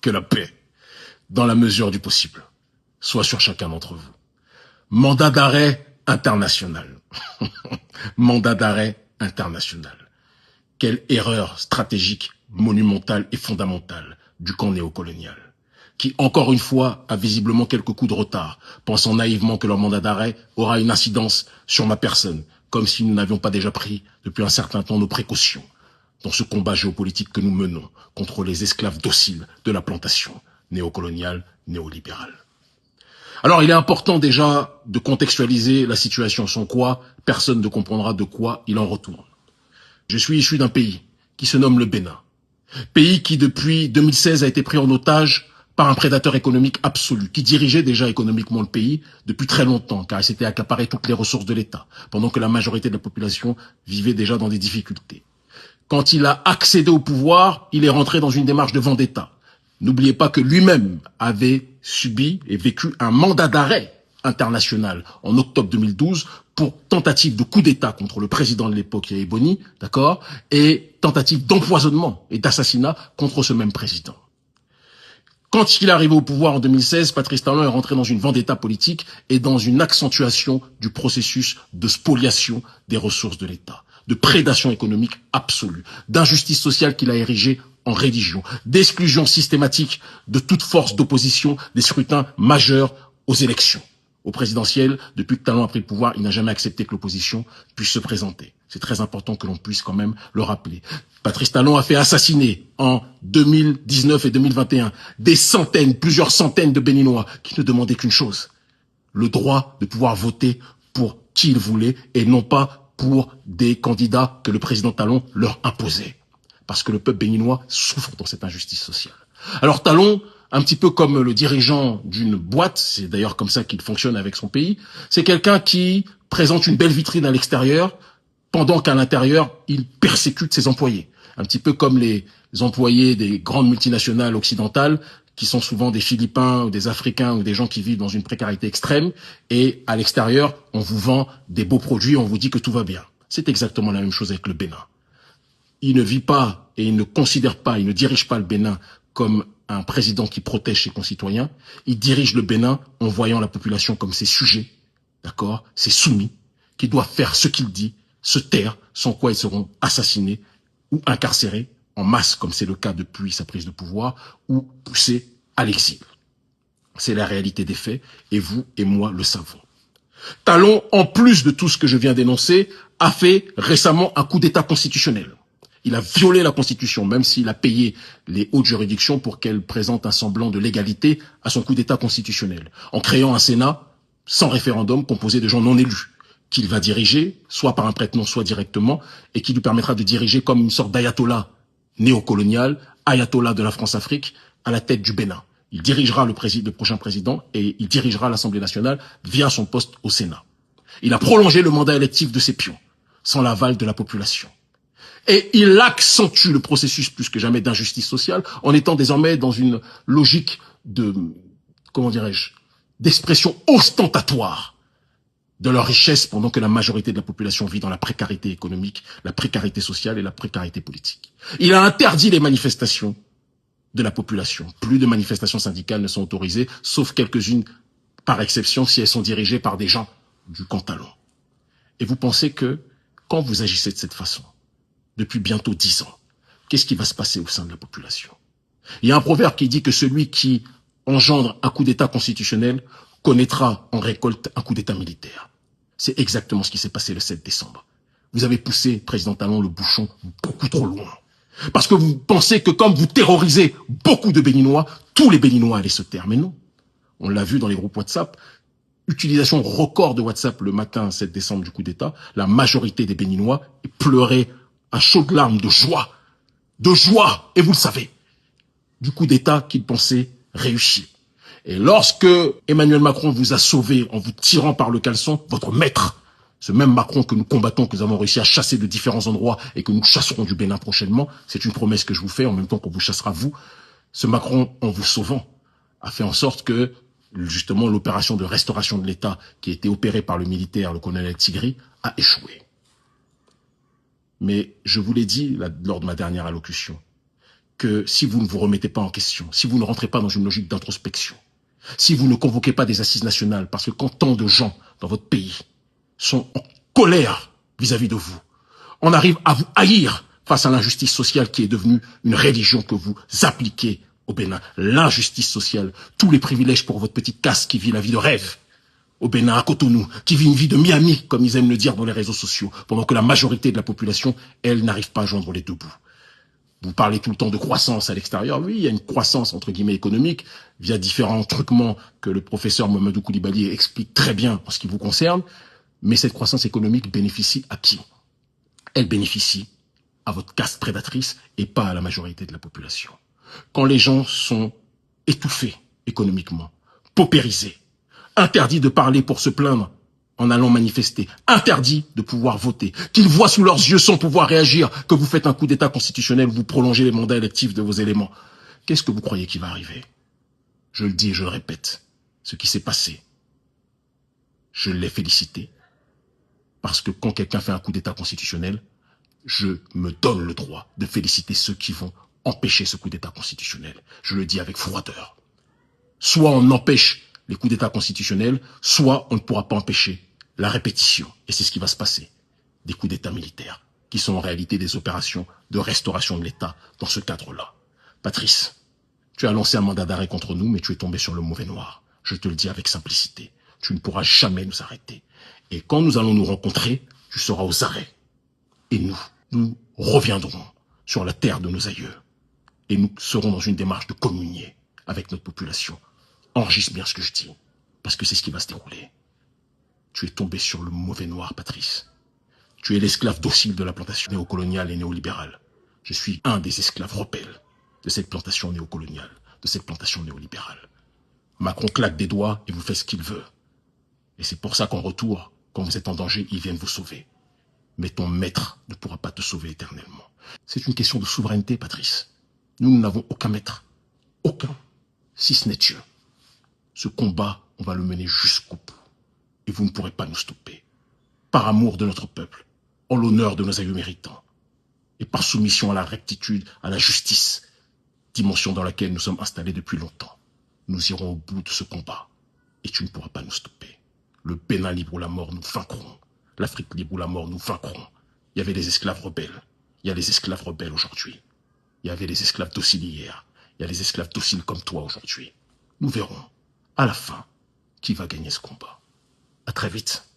Que la paix, dans la mesure du possible, soit sur chacun d'entre vous. Mandat d'arrêt international. Mandat d'arrêt international. Quelle erreur stratégique, monumentale et fondamentale du camp néocolonial, qui, encore une fois, a visiblement quelques coups de retard, pensant naïvement que leur mandat d'arrêt aura une incidence sur ma personne, comme si nous n'avions pas déjà pris, depuis un certain temps, nos précautions dans ce combat géopolitique que nous menons contre les esclaves dociles de la plantation néocoloniale, néolibérale. Alors, il est important déjà de contextualiser la situation, sans quoi personne ne comprendra de quoi il en retourne. Je suis issu d'un pays qui se nomme le Bénin. Pays qui, depuis 2016, a été pris en otage par un prédateur économique absolu, qui dirigeait déjà économiquement le pays depuis très longtemps, car il s'était accaparé toutes les ressources de l'État, pendant que la majorité de la population vivait déjà dans des difficultés. Quand il a accédé au pouvoir, il est rentré dans une démarche de vendetta. N'oubliez pas que lui-même avait subi et vécu un mandat d'arrêt international en octobre 2012 pour tentative de coup d'État contre le président de l'époque, Yahya Boni, d'accord, et tentative d'empoisonnement et d'assassinat contre ce même président. Quand il est arrivé au pouvoir en 2016, Patrice Talon est rentré dans une vendetta politique et dans une accentuation du processus de spoliation des ressources de l'État, de prédation économique absolue, d'injustice sociale qu'il a érigée en religion, d'exclusion systématique de toute force d'opposition des scrutins majeurs aux élections. Au présidentiel, depuis que Talon a pris le pouvoir, il n'a jamais accepté que l'opposition puisse se présenter. C'est très important que l'on puisse quand même le rappeler. Patrice Talon a fait assassiner en 2019 et 2021 des centaines, plusieurs centaines de Béninois qui ne demandaient qu'une chose, le droit de pouvoir voter pour qui ils voulaient et non pas pour des candidats que le président Talon leur imposait. Parce que le peuple béninois souffre dans cette injustice sociale. Alors Talon, un petit peu comme le dirigeant d'une boîte, c'est d'ailleurs comme ça qu'il fonctionne avec son pays, c'est quelqu'un qui présente une belle vitrine à l'extérieur, pendant qu'à l'intérieur, il persécute ses employés. Un petit peu comme les employés des grandes multinationales occidentales, qui sont souvent des Philippins ou des Africains ou des gens qui vivent dans une précarité extrême, et à l'extérieur, on vous vend des beaux produits, on vous dit que tout va bien. C'est exactement la même chose avec le Bénin. Il ne vit pas et il ne considère pas, il ne dirige pas le Bénin comme un président qui protège ses concitoyens. Il dirige le Bénin en voyant la population comme ses sujets, d'accord, ses soumis, qui doivent faire ce qu'il dit, se taire, sans quoi ils seront assassinés ou incarcérés en masse, comme c'est le cas depuis sa prise de pouvoir, ou poussés à l'exil. C'est la réalité des faits, et vous et moi le savons. Talon, en plus de tout ce que je viens d'énoncer, a fait récemment un coup d'État constitutionnel. Il a violé la Constitution, même s'il a payé les hautes juridictions pour qu'elles présentent un semblant de légalité à son coup d'État constitutionnel, en créant un Sénat sans référendum composé de gens non élus, qu'il va diriger, soit par un prête-nom, soit directement, et qui lui permettra de diriger comme une sorte d'ayatollah néocolonial, ayatollah de la France-Afrique, à la tête du Bénin. Il dirigera le prochain président et il dirigera l'Assemblée nationale via son poste au Sénat. Il a prolongé le mandat électif de ses pions, sans l'aval de la population. Et il accentue le processus plus que jamais d'injustice sociale en étant désormais dans une logique de, comment dirais-je, d'expression ostentatoire de leur richesse pendant que la majorité de la population vit dans la précarité économique, la précarité sociale et la précarité politique. Il a interdit les manifestations de la population. Plus de manifestations syndicales ne sont autorisées, sauf quelques-unes par exception si elles sont dirigées par des gens du camp Talon. Et vous pensez que quand vous agissez de cette façon, depuis bientôt 10 ans, qu'est-ce qui va se passer au sein de la population? Il y a un proverbe qui dit que celui qui engendre un coup d'État constitutionnel connaîtra en récolte un coup d'État militaire. C'est exactement ce qui s'est passé le 7 décembre. Vous avez poussé, président Talon, le bouchon beaucoup trop loin. Parce que vous pensez que comme vous terrorisez beaucoup de Béninois, tous les Béninois allaient se taire. Mais non. On l'a vu dans les groupes WhatsApp. Utilisation record de WhatsApp le matin 7 décembre du coup d'État. La majorité des Béninois pleuraient à chaudes larmes de joie, et vous le savez, du coup d'État qu'il pensait réussir. Et lorsque Emmanuel Macron vous a sauvé en vous tirant par le caleçon, votre maître, ce même Macron que nous combattons, que nous avons réussi à chasser de différents endroits et que nous chasserons du Bénin prochainement, c'est une promesse que je vous fais en même temps qu'on vous chassera vous, ce Macron, en vous sauvant, a fait en sorte que, justement, l'opération de restauration de l'État qui a été opérée par le militaire, le colonel Tigri, a échoué. Mais je vous l'ai dit lors de ma dernière allocution, que si vous ne vous remettez pas en question, si vous ne rentrez pas dans une logique d'introspection, si vous ne convoquez pas des assises nationales, parce que quand tant de gens dans votre pays sont en colère vis-à-vis de vous, on arrive à vous haïr face à l'injustice sociale qui est devenue une religion que vous appliquez au Bénin. L'injustice sociale, tous les privilèges pour votre petite caste qui vit la vie de rêve au Bénin, à Cotonou, qui vit une vie de Miami, comme ils aiment le dire dans les réseaux sociaux, pendant que la majorité de la population, elle, n'arrive pas à joindre les deux bouts. Vous parlez tout le temps de croissance à l'extérieur. Oui, il y a une croissance, entre guillemets, économique, via différents truquements que le professeur Mamadou Koulibaly explique très bien en ce qui vous concerne. Mais cette croissance économique bénéficie à qui? Elle bénéficie à votre caste prédatrice et pas à la majorité de la population. Quand les gens sont étouffés économiquement, paupérisés, interdits de parler pour se plaindre en allant manifester, interdits de pouvoir voter, qu'ils voient sous leurs yeux sans pouvoir réagir que vous faites un coup d'état constitutionnel, vous prolongez les mandats électifs de vos éléments. Qu'est-ce que vous croyez qui va arriver? Je le dis et je le répète, ce qui s'est passé, je l'ai félicité, parce que quand quelqu'un fait un coup d'état constitutionnel, je me donne le droit de féliciter ceux qui vont empêcher ce coup d'état constitutionnel. Je le dis avec froideur. Soit on empêche les coups d'état constitutionnels, soit on ne pourra pas empêcher la répétition. Et c'est ce qui va se passer. Des coups d'état militaires, qui sont en réalité des opérations de restauration de l'État dans ce cadre-là. Patrice, tu as lancé un mandat d'arrêt contre nous, mais tu es tombé sur le mauvais noir. Je te le dis avec simplicité. Tu ne pourras jamais nous arrêter. Et quand nous allons nous rencontrer, tu seras aux arrêts. Et nous reviendrons sur la terre de nos aïeux. Et nous serons dans une démarche de communier avec notre population. Enregistre bien ce que je dis, parce que c'est ce qui va se dérouler. Tu es tombé sur le mauvais noir, Patrice. Tu es l'esclave docile de la plantation néocoloniale et néolibérale. Je suis un des esclaves rebelles de cette plantation néocoloniale, de cette plantation néolibérale. Macron claque des doigts et vous fait ce qu'il veut. Et c'est pour ça qu'en retour, quand vous êtes en danger, ils viennent vous sauver. Mais ton maître ne pourra pas te sauver éternellement. C'est une question de souveraineté, Patrice. Nous n'avons aucun maître. Aucun. Si ce n'est Dieu. Ce combat, on va le mener jusqu'au bout. Et vous ne pourrez pas nous stopper. Par amour de notre peuple, en l'honneur de nos aïeux méritants, et par soumission à la rectitude, à la justice, dimension dans laquelle nous sommes installés depuis longtemps, nous irons au bout de ce combat. Et tu ne pourras pas nous stopper. Le Bénin libre ou la mort, nous vaincrons. L'Afrique libre ou la mort, nous vaincrons. Il y avait des esclaves rebelles. Il y a les esclaves rebelles aujourd'hui. Il y avait les esclaves dociles hier. Il y a les esclaves dociles comme toi aujourd'hui. Nous verrons, à la fin, qui va gagner ce combat. À très vite.